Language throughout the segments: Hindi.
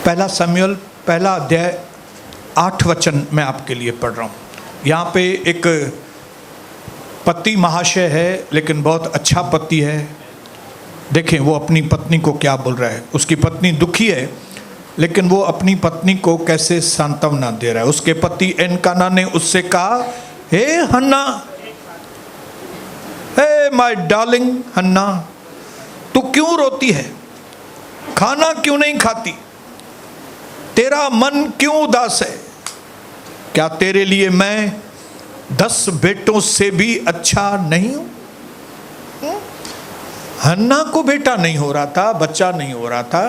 पहला शमूएल पहला अध्याय 8 वचन मैं आपके लिए पढ़ रहा हूँ। यहाँ पे एक पति महाशय है, लेकिन बहुत अच्छा पति है। देखें वो अपनी पत्नी को क्या बोल रहा है। उसकी पत्नी दुखी है, लेकिन वो अपनी पत्नी को कैसे सांत्वना दे रहा है। उसके पति एनकाना ने उससे कहा, हे हन्ना, हे माय डार्लिंग हन्ना, तू क्यों रोती है? खाना क्यों नहीं खाती? तेरा मन क्यों उदास है? क्या तेरे लिए मैं 10 बेटों से भी अच्छा नहीं हूं? हन्ना को बेटा नहीं हो रहा था, बच्चा नहीं हो रहा था।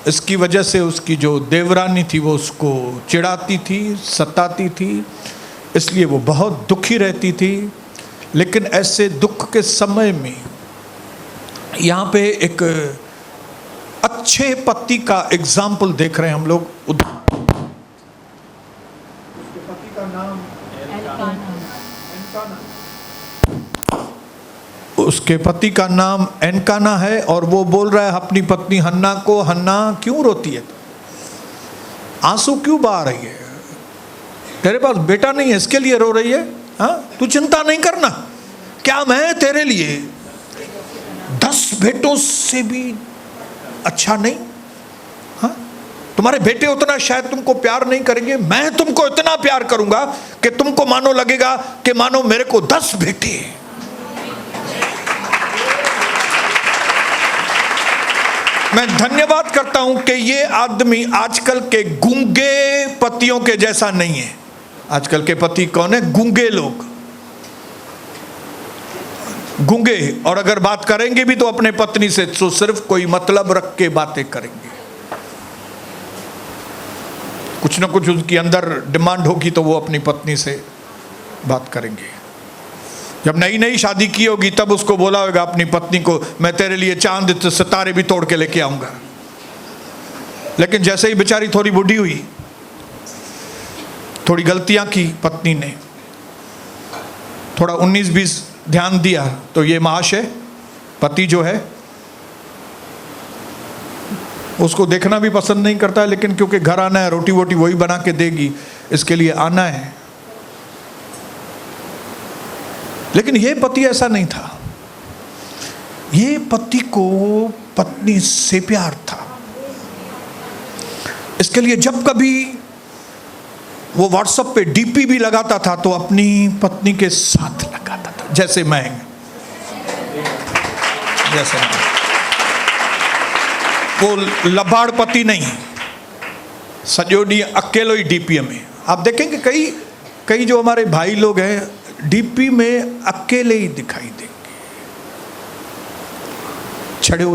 इसकी वजह से उसकी जो देवरानी थी वो उसको चिढ़ाती थी, सताती थी, इसलिए वो बहुत दुखी रहती थी। लेकिन ऐसे दुख के समय में यहाँ पे एक अच्छे पति का एग्जाम्पल देख रहे हैं हम लोग। उसके पति का नाम उसके पति का नाम एनकाना है, और वो बोल रहा है अपनी पत्नी हन्ना को, हन्ना क्यों रोती है? आंसू क्यों बहा रही है? तेरे पास बेटा नहीं है इसके लिए रो रही है? हाँ, तू चिंता नहीं करना, क्या मैं तेरे लिए 10 बेटों से भी अच्छा नहीं? हाँ, तुम्हारे बेटे उतना शायद तुमको प्यार नहीं करेंगे, मैं तुमको इतना प्यार करूंगा कि तुमको मानो लगेगा कि मानो मेरे को 10 बेटे हैं। मैं धन्यवाद करता हूं कि ये आदमी आजकल के गूंगे पतियों के जैसा नहीं है। आजकल के पति कौन है? गूंगे लोग, गूंगे, और अगर बात करेंगे भी तो अपने पत्नी से तो सिर्फ कोई मतलब रख के बातें करेंगे। कुछ ना कुछ उनकी अंदर डिमांड होगी तो वो अपनी पत्नी से बात करेंगे। जब नई नई शादी की होगी तब उसको बोला होगा अपनी पत्नी को, मैं तेरे लिए चांद सितारे भी तोड़ के लेके आऊंगा। लेकिन जैसे ही बेचारी थोड़ी बूढ़ी हुई, थोड़ी गलतियां की पत्नी ने, थोड़ा 19-20 ध्यान दिया, तो ये महाशय पति जो है उसको देखना भी पसंद नहीं करता है। लेकिन क्योंकि घर आना है, रोटी वोटी वही बना के देगी, इसके लिए आना है। लेकिन ये पति ऐसा नहीं था। ये पति को पत्नी से प्यार था। इसके लिए जब कभी वो व्हाट्सएप पे डीपी भी लगाता था तो अपनी पत्नी के साथ लगाता था, जैसे मैं वो लबाड़ पति नहीं, सजो डी अकेलो ही डीपी में। आप देखेंगे कई जो हमारे भाई लोग हैं डीपी में अकेले ही दिखाई देंगे,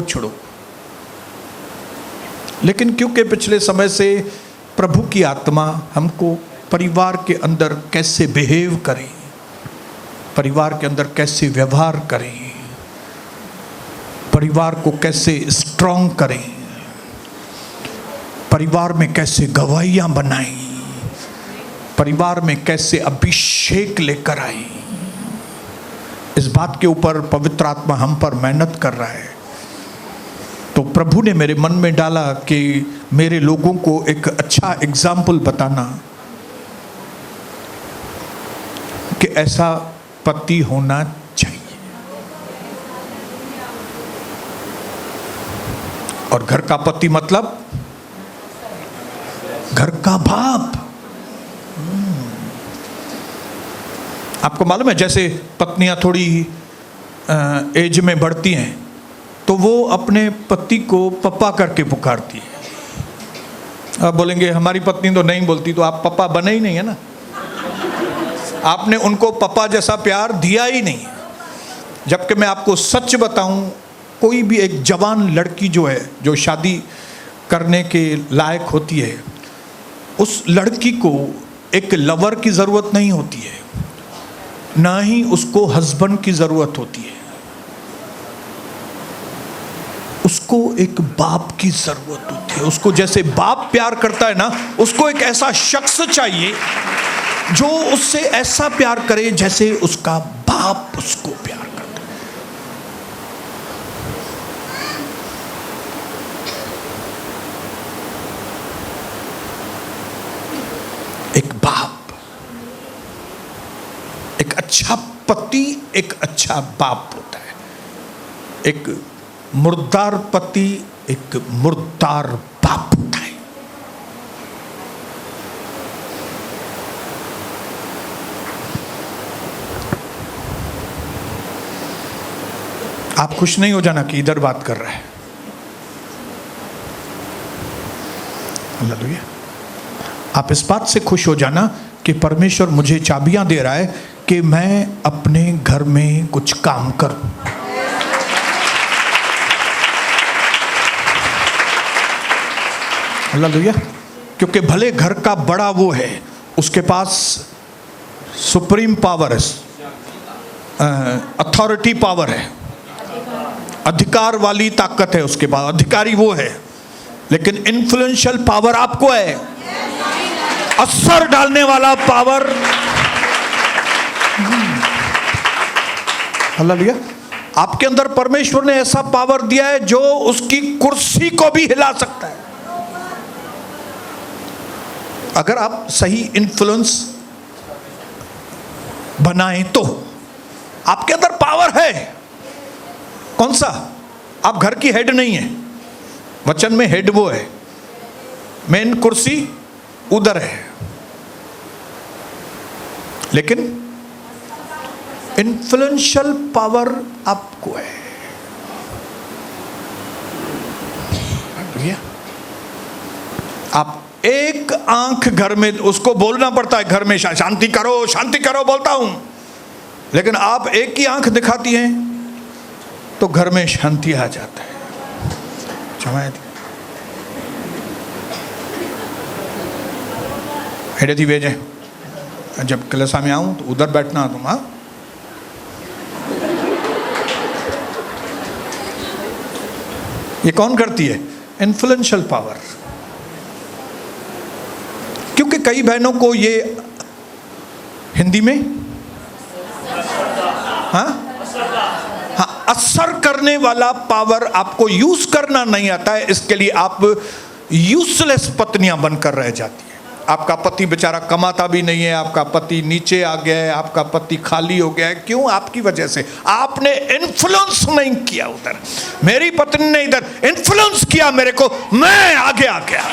छड़ो। लेकिन क्योंकि पिछले समय से प्रभु की आत्मा हमको परिवार के अंदर कैसे बिहेव करें, परिवार के अंदर कैसे व्यवहार करें, परिवार को कैसे स्ट्रॉन्ग करें, परिवार में कैसे गवाहियां बनाएं, परिवार में कैसे अभिषेक लेकर आए, इस बात के ऊपर पवित्र आत्मा हम पर मेहनत कर रहा है। तो प्रभु ने मेरे मन में डाला कि मेरे लोगों को एक अच्छा एग्जाम्पल बताना कि ऐसा पति होना चाहिए। और घर का पति मतलब घर का बाप। आपको मालूम है, जैसे पत्नियां थोड़ी एज में बढ़ती हैं तो वो अपने पति को पप्पा करके पुकारती है। आप बोलेंगे हमारी पत्नी तो नहीं बोलती, तो आप पप्पा बने ही नहीं है ना, आपने उनको पप्पा जैसा प्यार दिया ही नहीं। जबकि मैं आपको सच बताऊं, कोई भी एक जवान लड़की जो है, जो शादी करने के लायक होती है, उस लड़की को एक लवर की ज़रूरत नहीं होती है, ना ही उसको हस्बैंड की ज़रूरत होती है। उसको एक बाप की ज़रूरत होती है। उसको जैसे बाप प्यार करता है ना, उसको एक ऐसा शख्स चाहिए जो उससे ऐसा प्यार करे जैसे उसका बाप उसको प्यार करता है। अच्छा पति एक अच्छा बाप होता है, एक मुर्दार पति एक मुर्दार बाप होता है। आप खुश नहीं हो जाना कि इधर बात कर रहा है। हालेलुया। आप इस बात से खुश हो जाना कि परमेश्वर मुझे चाबियां दे रहा है कि मैं अपने घर में कुछ काम करूं। हालेलुया। क्योंकि भले घर का बड़ा वो है, उसके पास सुप्रीम पावर है, अथॉरिटी पावर है, अधिकार वाली ताकत है उसके पास, अधिकारी वो है, लेकिन इन्फ्लुएंशियल पावर आपको है, असर डालने वाला पावर। हालेलुया। आपके अंदर परमेश्वर ने ऐसा पावर दिया है जो उसकी कुर्सी को भी हिला सकता है, अगर आप सही इन्फ्लुएंस बनाएं तो। आपके अंदर पावर है। कौन सा? आप घर की हेड नहीं है, वचन में हेड वो है, मेन कुर्सी उधर है, लेकिन इन्फ्लुएंशियल पावर आपको है। आप एक आंख घर में, उसको बोलना पड़ता है घर में शांति करो बोलता हूं, लेकिन आप एक ही आंख दिखाती हैं तो घर में शांति आ जाता है। हेडे थी भेजे, जब कलसा में आऊं तो उधर बैठना तुम। हाँ, ये कौन करती है? Influential power. क्योंकि कई बहनों को ये हिंदी में असर करने वाला पावर आपको यूज करना नहीं आता है, इसके लिए आप यूजलेस पत्नियां बनकर रह जाती हैं। आपका पति बेचारा कमाता भी नहीं है, आपका पति नीचे आ गया है, आपका पति खाली हो गया है। क्यों? आपकी वजह से। आपने इन्फ्लुएंस नहीं किया उधर, मेरी पत्नी ने इधर इन्फ्लुएंस किया मेरे को, मैं आगे आ गया।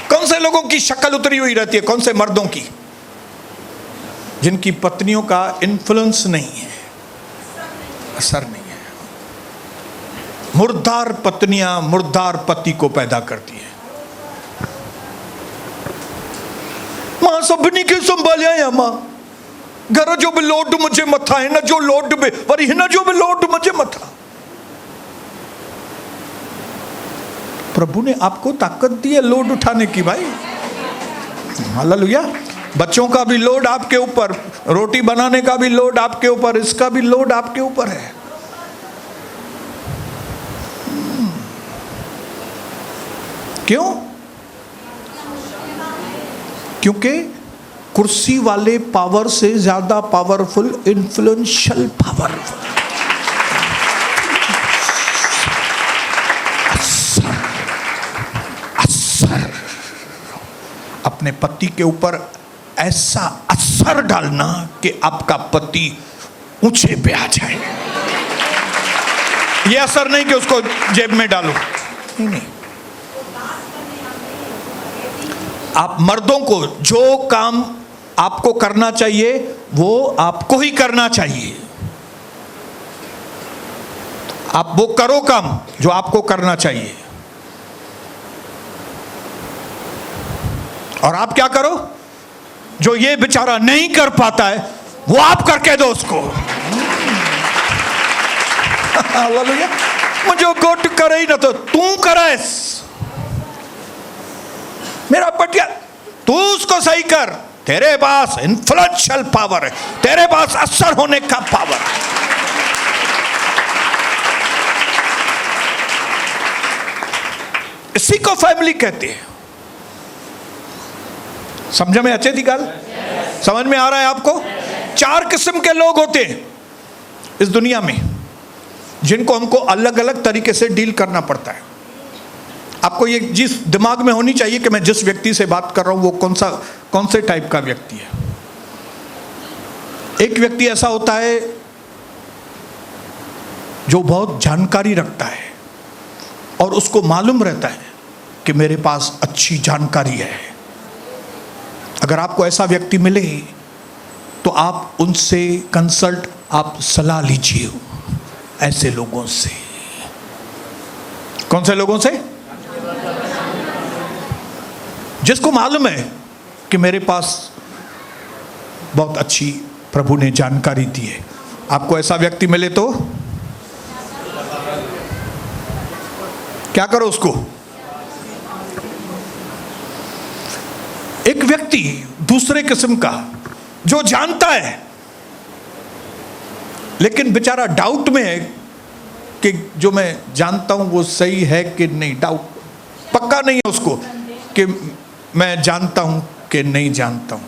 कौन से लोगों की शक्ल उतरी हुई रहती है? कौन से मर्दों की? जिनकी पत्नियों का इन्फ्लुएंस नहीं है, असर नहीं है। मुर्दार पत्नियां मुर्दार पति को पैदा करती हैं। मां सबनी के संभालिया या मां घर जो भी लोड मुझे मथा है ना, जो लोड में वरी है ना, जो भी लोड मुझे मथा। प्रभु ने आपको ताकत दी है लोड उठाने की भाई। हालेलुया। बच्चों का भी लोड आपके ऊपर, रोटी बनाने का भी लोड आपके ऊपर, इसका भी लोड आपके ऊपर है। क्यों? क्योंकि कुर्सी वाले पावर से ज्यादा पावरफुल इन्फ्लुएंशियल पावरफुल असर अपने पति के ऊपर ऐसा असर डालना कि आपका पति ऊंचे पे आ जाए। यह असर नहीं कि उसको जेब में डालो, नहीं। आप मर्दों को जो काम आपको करना चाहिए वो आपको ही करना चाहिए। आप वो करो काम जो आपको करना चाहिए, और आप क्या करो जो ये बेचारा नहीं कर पाता है वो आप करके दो उसको। मुझे गोट करे ही ना तो तू करे, मेरा पटिया तू उसको सही कर। तेरे पास इन्फ्लुएंशियल पावर है, तेरे पास असर होने का पावर है। इसी को फैमिली कहते हैं। समझ में अच्छे थी गल? समझ में आ रहा है आपको? 4 किस्म के लोग होते हैं इस दुनिया में जिनको हमको अलग अलग तरीके से डील करना पड़ता है। आपको ये जिस दिमाग में होनी चाहिए कि मैं जिस व्यक्ति से बात कर रहा हूं वो कौन से टाइप का व्यक्ति है। एक व्यक्ति ऐसा होता है जो बहुत जानकारी रखता है और उसको मालूम रहता है कि मेरे पास अच्छी जानकारी है। अगर आपको ऐसा व्यक्ति मिले तो आप उनसे कंसल्ट, आप सलाह लीजिए ऐसे लोगों से। कौन से लोगों से? जिसको मालूम है कि मेरे पास बहुत अच्छी प्रभु ने जानकारी दी है। आपको ऐसा व्यक्ति मिले तो क्या करो उसको? एक व्यक्ति दूसरे किस्म का जो जानता है लेकिन बेचारा डाउट में है कि जो मैं जानता हूं वो सही है कि नहीं, डाउट, पक्का नहीं है उसको कि मैं जानता हूं कि नहीं जानता हूं।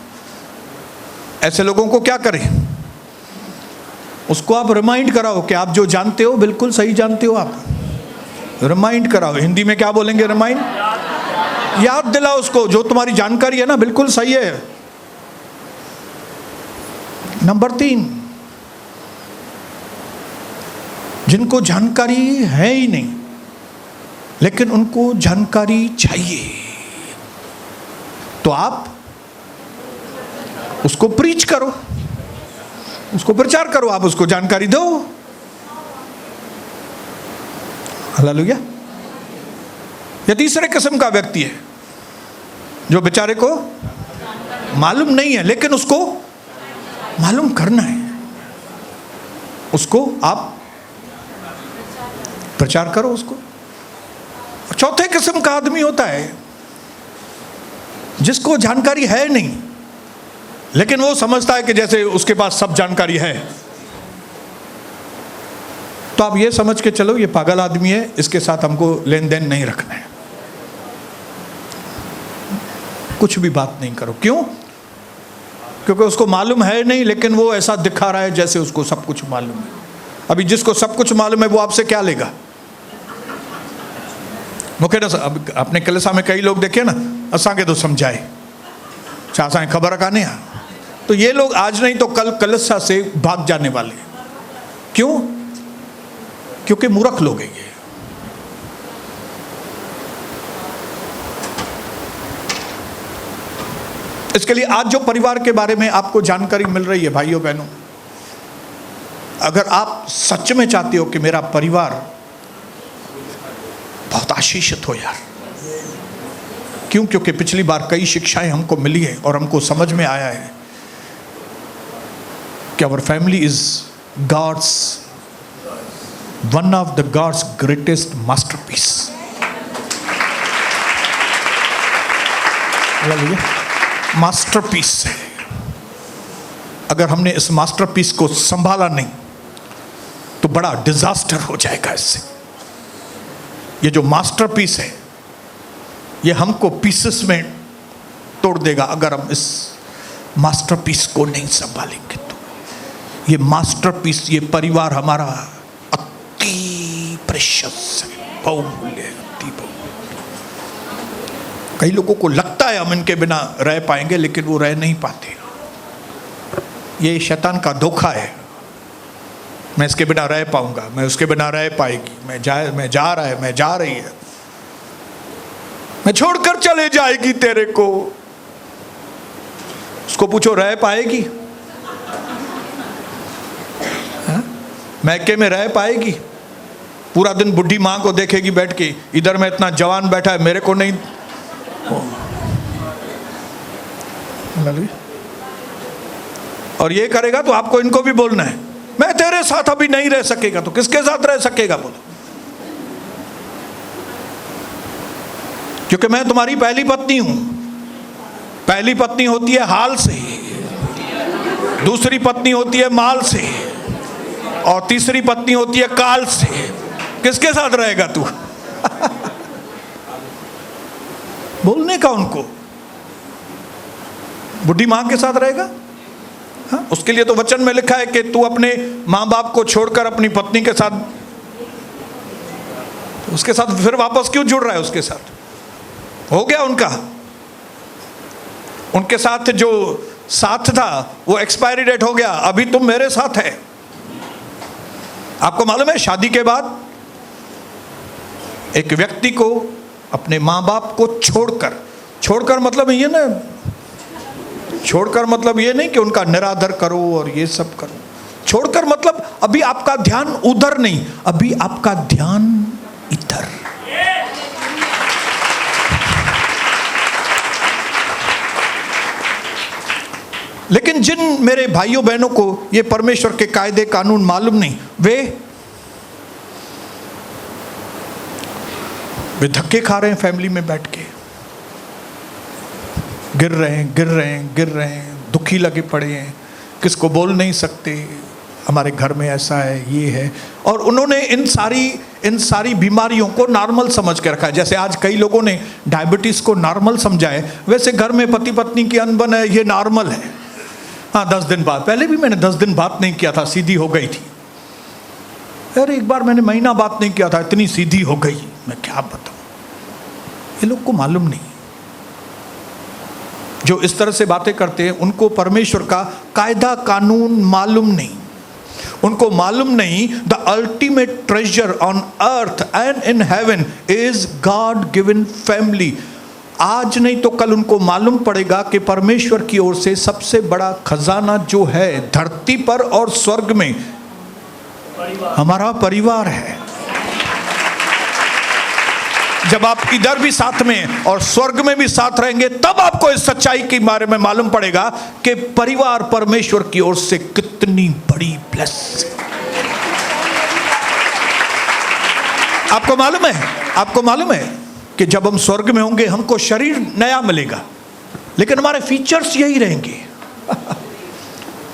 ऐसे लोगों को क्या करें? उसको आप रिमाइंड कराओ कि आप जो जानते हो बिल्कुल सही जानते हो। आप रिमाइंड कराओ। हिंदी में क्या बोलेंगे? रिमाइंड, याद दिलाओ उसको जो तुम्हारी जानकारी है ना बिल्कुल सही है। नंबर 3, जिनको जानकारी है ही नहीं लेकिन उनको जानकारी चाहिए, तो आप उसको प्रीच करो, उसको प्रचार करो, आप उसको जानकारी दो। हालेलुया। या तीसरे किस्म का व्यक्ति है जो बेचारे को मालूम नहीं है लेकिन उसको मालूम करना है, उसको आप प्रचार करो उसको। और चौथे किस्म का आदमी होता है जिसको जानकारी है नहीं लेकिन वो समझता है कि जैसे उसके पास सब जानकारी है। तो आप ये समझ के चलो ये पागल आदमी है, इसके साथ हमको लेन देन नहीं रखना है, कुछ भी बात नहीं करो। क्यों? क्योंकि उसको मालूम है नहीं लेकिन वो ऐसा दिखा रहा है जैसे उसको सब कुछ मालूम है। अभी जिसको सब कुछ मालूम है वो आपसे क्या लेगा? मूंखे न अब अपने कलिसा में कई लोग देखे ना, असांखे तो समझाए छा असांखे खबर कान्हे आ, तो ये लोग आज नहीं तो कल कलिसा से भाग जाने वाले। क्यों? क्योंकि मूर्ख लोग हैं ये। इसके लिए आज जो परिवार के बारे में आपको जानकारी मिल रही है भाइयों बहनों, अगर आप सच में चाहते हो कि मेरा परिवार बहुत आशीषित हो यार, क्यों? क्योंकि पिछली बार कई शिक्षाएं हमको मिली है और हमको समझ में आया है कि our family is God's one of the God's greatest masterpiece. Masterpiece है। अगर हमने इस मास्टरपीस को संभाला नहीं तो बड़ा डिजास्टर हो जाएगा इससे। ये जो मास्टरपीस है ये हमको पीसेस में तोड़ देगा अगर हम इस मास्टरपीस को नहीं संभालेंगे। तो ये मास्टरपीस, ये परिवार हमारा अति प्रेशियस है, बहुमूल्य है, अति बहुमूल्य। कई लोगों को लगता है हम इनके बिना रह पाएंगे लेकिन वो रह नहीं पाते। ये शैतान का धोखा है। मैं इसके बिना रह पाऊंगा, मैं उसके बिना रह पाएगी, मैं जा रहा है, मैं जा रही है, मैं छोड़कर चले जाएगी तेरे को। उसको पूछो रह पाएगी? मैके में रह पाएगी? पूरा दिन बुढ़ी मां को देखेगी बैठ के, इधर में इतना जवान बैठा है मेरे को नहीं। और ये करेगा तो आपको इनको भी बोलना है मैं तेरे साथ अभी नहीं रह सकेगा। तो किसके साथ रह सकेगा बोलो? क्योंकि मैं तुम्हारी पहली पत्नी हूं। पहली पत्नी होती है हाल से, दूसरी पत्नी होती है माल से, और तीसरी पत्नी होती है काल से। किसके साथ रहेगा तू? बोलने का उनको। बुढ़ी मां के साथ रहेगा? हाँ? उसके लिए तो वचन में लिखा है कि तू अपने मां बाप को छोड़कर अपनी पत्नी के साथ उसके साथ फिर वापस क्यों जुड़ रहा है? उसके साथ हो गया उनका, उनके साथ जो साथ था वो एक्सपायरी डेट हो गया, अभी तुम मेरे साथ है। आपको मालूम है शादी के बाद एक व्यक्ति को अपने मां बाप को छोड़कर मतलब ये ना, छोड़कर मतलब ये नहीं कि उनका निरादर करो और ये सब करो। छोड़कर मतलब अभी आपका ध्यान उधर नहीं, अभी आपका ध्यान इधर। लेकिन जिन मेरे भाइयों बहनों को ये परमेश्वर के कायदे कानून मालूम नहीं, वे धक्के खा रहे हैं फैमिली में बैठ के, गिर रहे हैं, दुखी लगे पड़े हैं, किसको बोल नहीं सकते, हमारे घर में ऐसा है, ये है। और उन्होंने इन सारी बीमारियों को नॉर्मल समझ के रखा है। जैसे आज कई लोगों ने डायबिटीज को नॉर्मल समझा है, वैसे घर में पति पत्नी की अनबन है, ये नॉर्मल है। हाँ, 10 दिन बाद, पहले भी मैंने 10 दिन बात नहीं किया था, सीधी हो गई थी। अरे एक बार मैंने महीना बात नहीं किया था, इतनी सीधी हो गई। मैं क्या बताऊं, ये लोग को मालूम नहीं। जो इस तरह से बातें करते हैं उनको परमेश्वर का कायदा कानून मालूम नहीं। उनको मालूम नहीं the ultimate treasure on earth and in heaven is God given family. आज नहीं तो कल उनको मालूम पड़ेगा कि परमेश्वर की ओर से सबसे बड़ा खजाना जो है धरती पर और स्वर्ग में हमारा परिवार है। जब आप इधर भी साथ में और स्वर्ग में भी साथ रहेंगे, तब आपको इस सच्चाई के बारे में मालूम पड़ेगा कि परिवार परमेश्वर की ओर से कितनी बड़ी ब्लेसिंग। आपको मालूम है कि जब हम स्वर्ग में होंगे हमको शरीर नया मिलेगा, लेकिन हमारे फीचर्स यही रहेंगे।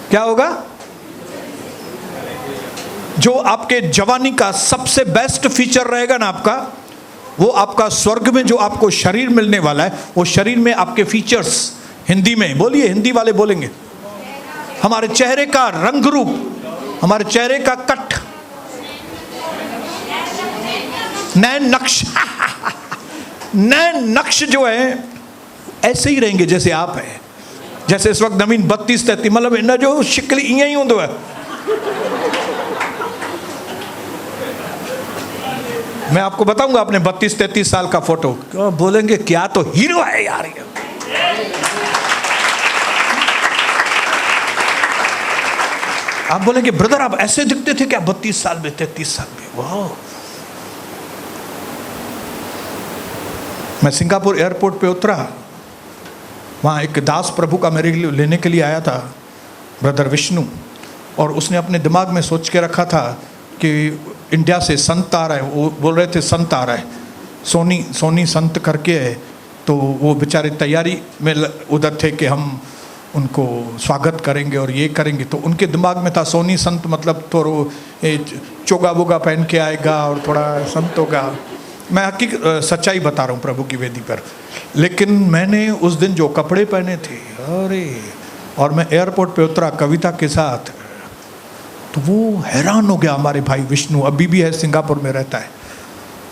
क्या होगा? जो आपके जवानी का सबसे बेस्ट फीचर रहेगा ना आपका, वो आपका स्वर्ग में जो आपको शरीर मिलने वाला है, वो शरीर में आपके फीचर्स, हिंदी में बोलिए, हिंदी वाले बोलेंगे, हमारे चेहरे का रंग रूप, हमारे चेहरे का कट, नैन नक्श जो है ऐसे ही रहेंगे जैसे आप हैं। जैसे इस वक्त नवीन 32-33 मतलब इन्हें जो शिकल इं ही होंगे। मैं आपको बताऊंगा अपने 32-33 साल का फोटो, क्यों बोलेंगे क्या तो हीरो है यार ये। आप बोलेंगे ब्रदर आप ऐसे दिखते थे क्या 32 साल में, 33 साल में? वाह। मैं सिंगापुर एयरपोर्ट पे उतरा, वहाँ एक दास प्रभु का मेरे लिए लेने के लिए आया था, ब्रदर विष्णु, और उसने अपने दिमाग में सोच के रखा था कि इंडिया से संत आ रहा है। वो बोल रहे थे संत आ रहा है, सोनी संत करके है। तो वो बेचारे तैयारी में उधर थे कि हम उनको स्वागत करेंगे और ये करेंगे। तो उनके दिमाग में था सोनी संत मतलब थोड़ा चोगा वोगा पहन के आएगा और थोड़ा संत होगा। मैं हकीकत सच्चाई बता रहा हूँ प्रभु की वेदी पर। लेकिन मैंने उस दिन जो कपड़े पहने थे, अरे, और मैं एयरपोर्ट पे उतरा कविता के साथ, तो वो हैरान हो गया। हमारे भाई विष्णु अभी भी है, सिंगापुर में रहता है।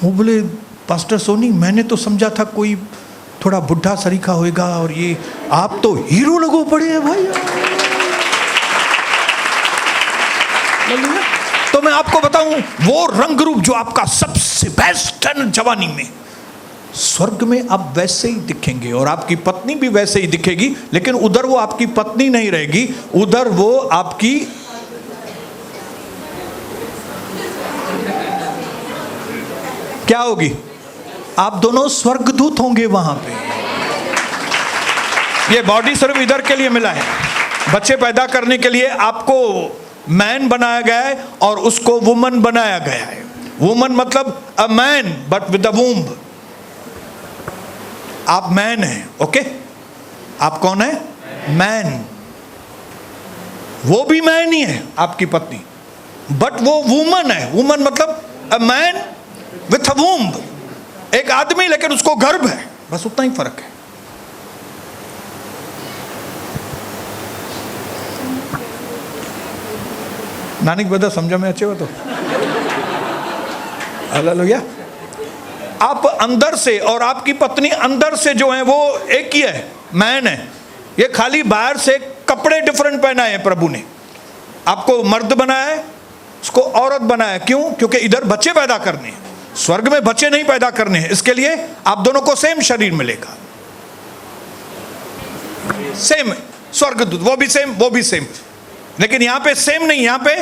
वो बोले पास्टर सोनी मैंने तो समझा था कोई थोड़ा बुढ़ा सरीखा होएगा, और ये आप तो हीरो लगो पड़े हैं भाई। तो मैं आपको बताऊं, वो रंग रूप जो आपका सबसे बेस्ट है जवानी में, स्वर्ग में आप वैसे ही दिखेंगे और आपकी पत्नी भी वैसे ही दिखेगी। लेकिन उधर वो आपकी पत्नी नहीं रहेगी, उधर वो आपकी क्या होगी? आप दोनों स्वर्गदूत होंगे वहां पे। ये बॉडी सिर्फ इधर के लिए मिला है, बच्चे पैदा करने के लिए आपको मैन बनाया गया है और उसको वुमन बनाया गया है। वुमन मतलब a man but with a womb. आप मैन हैं, ओके? आप कौन है? मैन। वो भी मैन ही है आपकी पत्नी, बट वो वुमन है। वुमन मतलब a man with a womb, एक आदमी लेकिन उसको गर्भ है, बस उतना ही फर्क है। नानिक बदा समझा में अच्छे हो तो हालेलुया। आप अंदर से और आपकी पत्नी अंदर से जो है वो एक ही है, मैन है। ये खाली बाहर से कपड़े डिफरेंट पहनाए हैं प्रभु ने। आपको मर्द बनाया है, उसको औरत बनाया है। क्यों? क्योंकि इधर बच्चे पैदा करने हैं, स्वर्ग में बच्चे नहीं पैदा करने हैं। इसके लिए आप दोनों को सेम शरीर मिलेगा, सेम स्वर्गदूत, वो भी सेम, वो भी सेम। लेकिन यहां पे सेम नहीं, यहां पे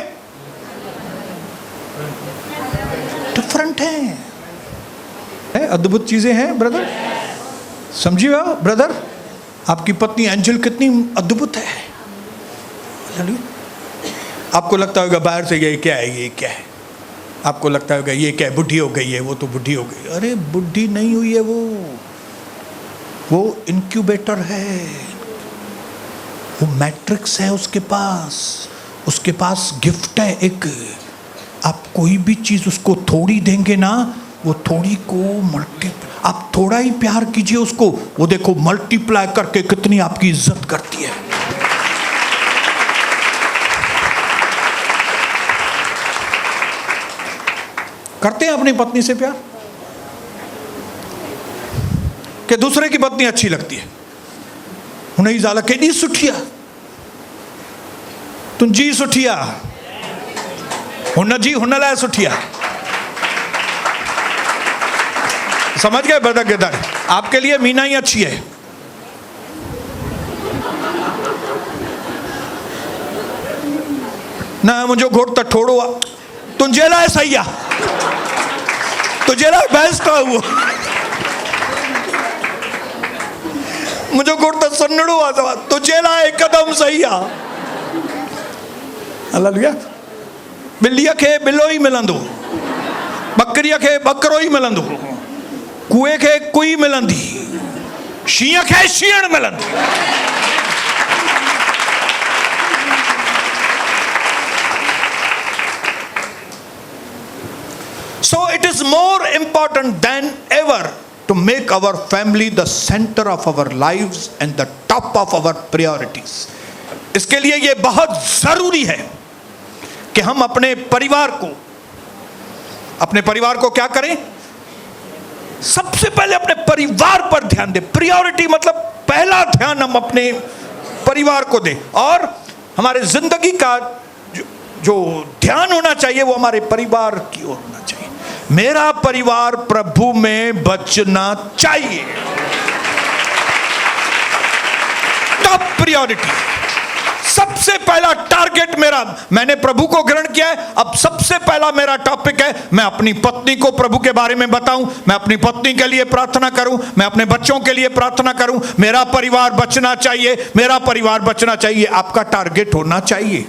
डिफरेंट है। अद्भुत चीजें हैं ब्रदर, समझिए ब्रदर। आपकी पत्नी एंजल कितनी अद्भुत है। आपको लगता होगा बाहर से ये क्या है, ये क्या है। आपको लगता होगा ये क्या है, बुढ़ी हो गई है, वो तो बुढ़ी हो गई। अरे बुढ़ी नहीं हुई है, वो इनक्यूबेटर है, वो मैट्रिक्स है उसके पास गिफ्ट है एक। आप कोई भी चीज उसको थोड़ी देंगे ना, वो थोड़ी को आप थोड़ा ही प्यार कीजिए उसको, वो देखो मल्टीप्लाई करके कितनी आपकी इज्जत करती है। करते हैं अपनी पत्नी से प्यार कि दूसरे की पत्नी अच्छी लगती है। उन्हें ज़ाला केडी सुठिया, तुंजी सुठिया, हुन जी हुन लाइ सुठिया। समझ गए ब्रदर केदार? आपके लिए मीना ही अच्छी है। ना मुझे घोट त ठोड़ो तुंजे लाइ सही आ, तुझे लाइ बेस्ट आ वो, मुझे घोट त सन्नड़ो आ, तुझे लाइ हिकदम सही आ। हालेलुया। बिल्लीअ खे बिल्लो ही मिलंदो, बकरीअ खे बकरो ही मिलंदो, कुए खे कुई मिलंदी, शींहं खे शींहण मिलंदी। So it is more important than ever to make our family the center of our lives and the top of our priorities. इसके लिए ये बहुत जरूरी है कि हम अपने परिवार को क्या करें? सबसे पहले अपने परिवार पर ध्यान दें। प्रायोरिटी मतलब पहला ध्यान हम अपने परिवार को दें, और हमारे जिंदगी का जो ध्यान होना चाहिए वो हमारे परिवार की ओर होना चाहिए। मेरा परिवार प्रभु में बचना चाहिए, टॉप प्रायोरिटी, सबसे पहला टारगेट मेरा। मैंने प्रभु को ग्रहण किया है, अब सबसे पहला मेरा टॉपिक है मैं अपनी पत्नी को प्रभु के बारे में बताऊं, मैं अपनी पत्नी के लिए प्रार्थना करूं, मैं अपने बच्चों के लिए प्रार्थना करूं। मेरा परिवार बचना चाहिए, मेरा परिवार बचना चाहिए, आपका टारगेट होना चाहिए।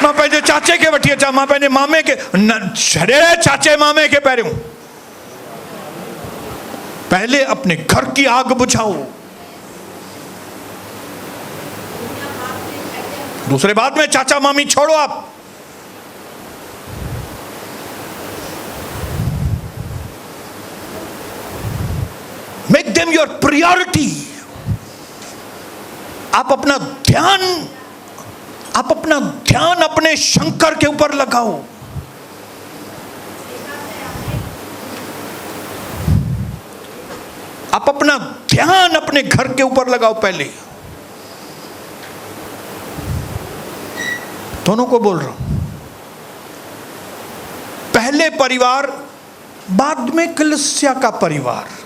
मां पंहिंजे चाचे के वठी अचा, मां पंहिंजे मामे के छड़े चाचे मामे के पैरियों पहले अपने घर की आग बुझाओ, दूसरे बाद में चाचा मामी छोड़ो। आप मेक देम योर प्रायोरिटी। आप अपना ध्यान अपने शंकर के ऊपर लगाओ। आप अपना ध्यान अपने घर के ऊपर लगाओ पहले। दोनों को बोल रहा हूं, पहले परिवार, बाद में कलीसिया का परिवार।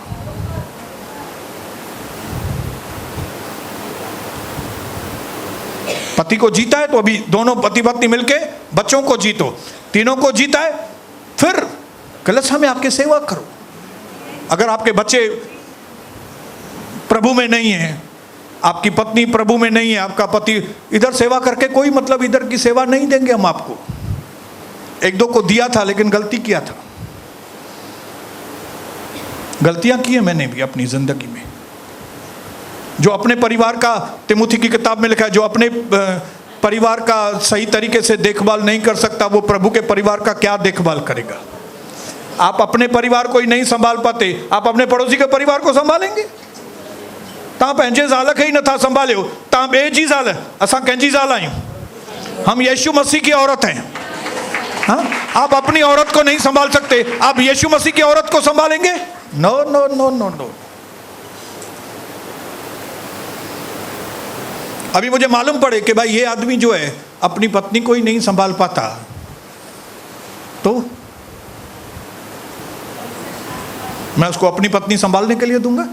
पति को जीता है तो अभी दोनों पति पत्नी मिलके बच्चों को जीतो, तीनों को जीता है, फिर कलीसिया में आपके सेवा करो। अगर आपके बच्चे प्रभु में नहीं है, आपकी पत्नी प्रभु में नहीं है, आपका पति, इधर सेवा करके कोई मतलब, इधर की सेवा नहीं देंगे हम आपको। एक दो को दिया था लेकिन गलती किया था, गलतियां की है मैंने भी अपनी जिंदगी में। जो अपने परिवार का, तिमुथी की किताब में लिखा है, जो अपने परिवार का सही तरीके से देखभाल नहीं कर सकता वो प्रभु के परिवार का क्या देखभाल करेगा। आप अपने परिवार को ही नहीं संभाल पाते, आप अपने पड़ोसी के परिवार को संभालेंगे? तव्हां पंहिंजे ज़ाल खे ही नथा संभालियो, तव्हां ॿिए जी ज़ाल, असां कंहिंजी ज़ाल आहियूं? हम यीशु मसीह की औरत हैं। हाँ, आप अपनी औरत को नहीं संभाल सकते, आप यीशु मसीह की औरत को संभालेंगे? No no no no no. अभी मुझे मालूम पड़े कि भाई ये आदमी जो है अपनी पत्नी को ही नहीं संभाल पाता, तो मैं उसको अपनी पत्नी संभालने के लिए दूंगा?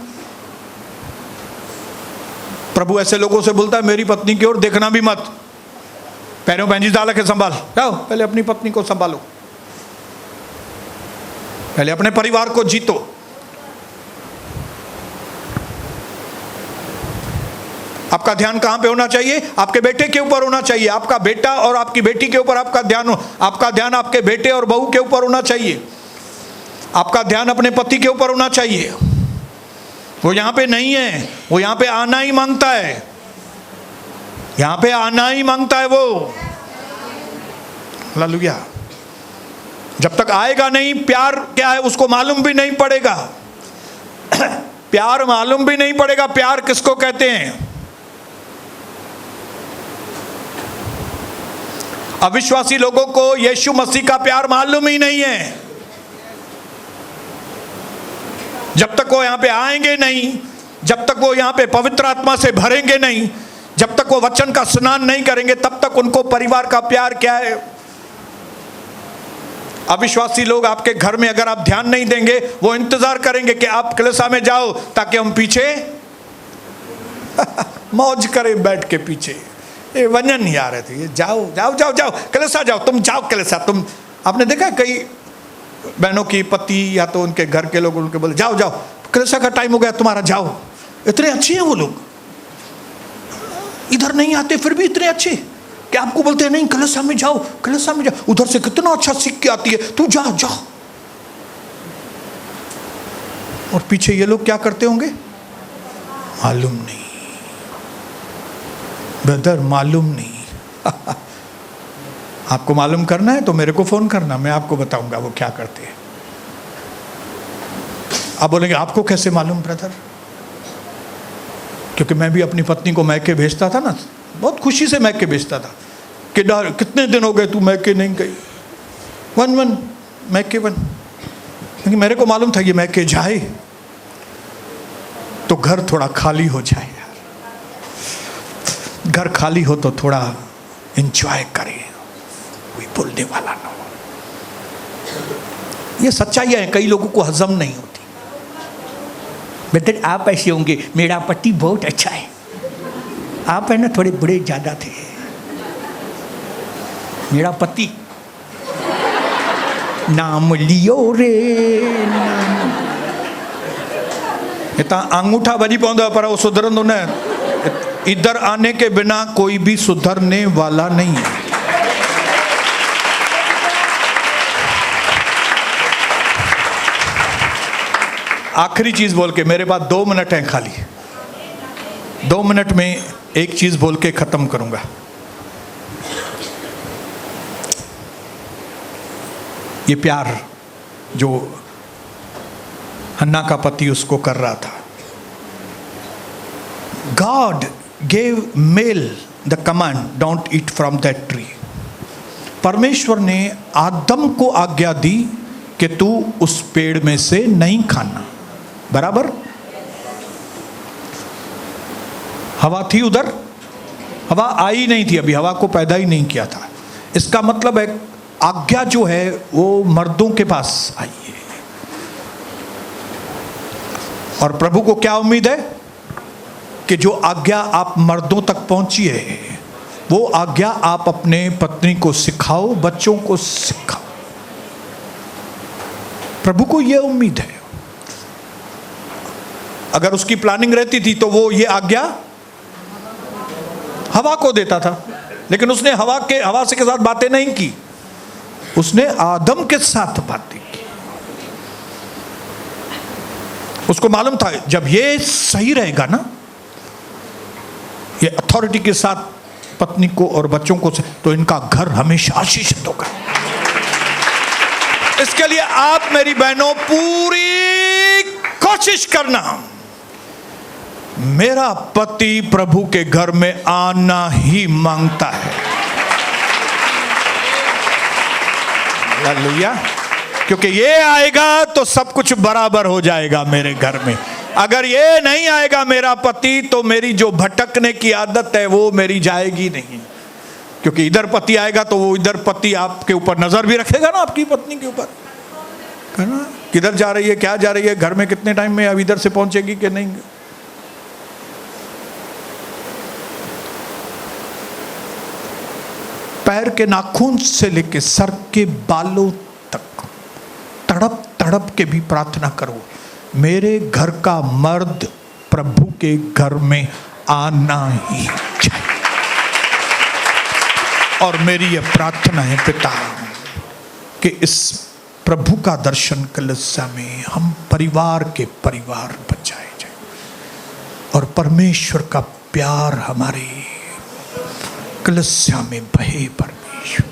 प्रभु ऐसे लोगों से बोलता है मेरी पत्नी की ओर देखना भी मत, पैरों पैंजी डाल के संभाल, जाओ पहले अपनी पत्नी को संभालो, पहले अपने परिवार को जीतो। आपका ध्यान कहां पे होना चाहिए? आपके बेटे के ऊपर होना चाहिए। आपका बेटा और आपकी बेटी के ऊपर आपका ध्यान आपके बेटे और बहू के ऊपर होना चाहिए। आपका ध्यान अपने पति के ऊपर होना चाहिए। वो यहां पे नहीं है, वो यहां पे आना ही मांगता है, यहां पे आना ही मांगता है वो। हालेलुया। जब तक आएगा नहीं, प्यार क्या है उसको मालूम भी नहीं पड़ेगा। प्यार मालूम भी नहीं पड़ेगा, प्यार किसको कहते हैं। अविश्वासी लोगों को यीशु मसीह का प्यार मालूम ही नहीं है। जब तक वो यहां पे आएंगे नहीं, जब तक वो यहां पे पवित्र आत्मा से भरेंगे नहीं, जब तक वो वचन का स्नान नहीं करेंगे, तब तक उनको परिवार का प्यार क्या है। अविश्वासी लोग आपके घर में अगर आप ध्यान नहीं देंगे, वो इंतजार करेंगे कि आप कलीसिया में जाओ ताकि हम पीछे मौज करें बैठ के पीछे। ये वंजन नहीं आ रहे थे, ये जाओ जाओ जाओ जाओ कलीसिया जाओ, तुम जाओ कलीसिया। तुम आपने देखा कई बहनों की पति या तो उनके घर के लोग उनके बोले जाओ जाओ कलीसिया का टाइम हो गया तुम्हारा, जाओ। इतने अच्छे हैं वो लोग, इधर नहीं आते फिर भी इतने अच्छे कि आपको बोलते हैं नहीं कलीसिया में जाओ, कलीसिया में जाओ, उधर से कितना अच्छा सीख के आती है, तू जा जा। और पीछे ये लोग क्या करते होंगे मालूम नहीं, ब्रदर मालूम नहीं। आपको मालूम करना है तो मेरे को फोन करना, मैं आपको बताऊंगा वो क्या करते हैं। आप बोलेंगे आपको कैसे मालूम ब्रदर? क्योंकि मैं भी अपनी पत्नी को मैके भेजता था ना, बहुत खुशी से मैके भेजता था कि कितने दिन हो गए तू मैके नहीं गई, वन मैके वन। क्योंकि मेरे को मालूम था ये मैके जाए तो घर थोड़ा खाली हो जाए यार, घर खाली हो तो थोड़ा एंजॉय करें, कोई बोलने वाला ना हो। ये सच्चाई है, कई लोगों को हजम नहीं होती। बेटे आप ऐसे होंगे, मेरा पति बहुत अच्छा है, आप है ना थोड़े बड़े ज्यादा थे, मेरा पति नाम लियो रे नाम। इतना अंगूठा बजी पौंदा पर वो सुधरंदो न। इधर आने के बिना कोई भी सुधरने वाला नहीं है। आखिरी चीज बोल के, मेरे पास 2 मिनट हैं खाली, 2 मिनट में एक चीज बोल के खत्म करूंगा। ये प्यार जो हन्ना का पति उसको कर रहा था, God gave male the command don't eat from that tree. परमेश्वर ने आदम को आज्ञा दी कि तू उस पेड़ में से नहीं खाना, बराबर। हवा थी उधर, हवा आई नहीं थी, अभी हवा को पैदा ही नहीं किया था। इसका मतलब है आज्ञा जो है वो मर्दों के पास आई है। और प्रभु को क्या उम्मीद है कि जो आज्ञा आप मर्दों तक पहुंची है, वो आज्ञा आप अपने पत्नी को सिखाओ, बच्चों को सिखाओ। प्रभु को यह उम्मीद है। अगर उसकी प्लानिंग रहती थी तो वो ये आज्ञा हवा को देता था, लेकिन उसने हवा से के साथ बातें नहीं की, उसने आदम के साथ बातें की। उसको मालूम था जब ये सही रहेगा ना, ये अथॉरिटी के साथ पत्नी को और बच्चों को, तो इनका घर हमेशा आशीषित होगा। इसके लिए आप मेरी बहनों पूरी कोशिश करना, मेरा पति प्रभु के घर में आना ही मांगता है। हालेलुया। क्योंकि ये आएगा तो सब कुछ बराबर हो जाएगा मेरे घर में। अगर ये नहीं आएगा मेरा पति, तो मेरी जो भटकने की आदत है वो मेरी जाएगी नहीं। क्योंकि इधर पति आएगा तो वो इधर पति आपके ऊपर नजर भी रखेगा ना, आपकी पत्नी के ऊपर, है ना, किधर जा रही है, क्या जा रही है, घर में कितने टाइम में अब इधर से पहुंचेगी कि नहीं। पैर के नाखून से लेके सर के बालों तक तड़प तड़प के भी प्रार्थना करो, मेरे घर का मर्द प्रभु के घर में आना ही चाहिए। और मेरी ये प्रार्थना है पिता कि इस प्रभु का दर्शन कलीसिया में हम परिवार के परिवार बचाए जाए, और परमेश्वर का प्यार हमारे कलीसिया में बहे। परमेश्वर,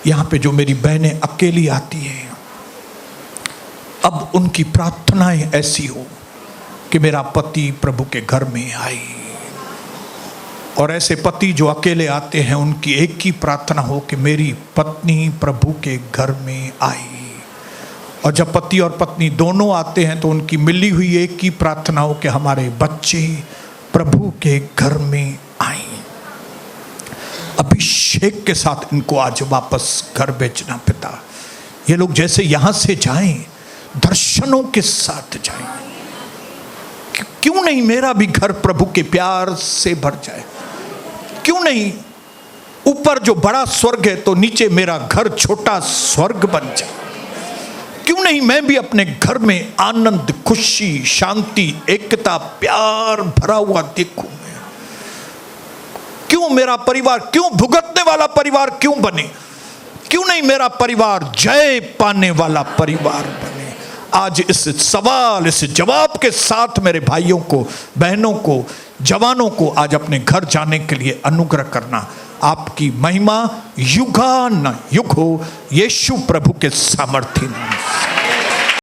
यहाँ पे जो मेरी बहनें अकेली आती हैं, अब उनकी प्रार्थनाएं ऐसी हो कि मेरा पति प्रभु के घर में आए। और ऐसे पति जो अकेले आते हैं, उनकी एक ही प्रार्थना हो कि मेरी पत्नी प्रभु के घर में आई। और जब पति और पत्नी दोनों आते हैं तो उनकी मिली हुई एक ही प्रार्थना हो कि हमारे बच्चे प्रभु के घर में आए। अभिषेक के साथ इनको आज वापस घर भेजना पिता। ये लोग जैसे यहां से जाएं, दर्शनों के साथ जाएं। क्यों नहीं मेरा भी घर प्रभु के प्यार से भर जाए? क्यों नहीं ऊपर जो बड़ा स्वर्ग है तो नीचे मेरा घर छोटा स्वर्ग बन जाए? क्यों नहीं मैं भी अपने घर में आनंद, खुशी, शांति, एकता, प्यार भरा हुआ देखूं? क्यों मेरा परिवार, क्यों भुगतने वाला परिवार क्यों बने? क्यों नहीं मेरा परिवार जय पाने वाला परिवार बने? आज इस सवाल, इस जवाब के साथ मेरे भाइयों को, बहनों को, जवानों को आज अपने घर जाने के लिए अनुग्रह करना। आपकी महिमा युगान युग हो, यीशु प्रभु के सामर्थ्य नाम से।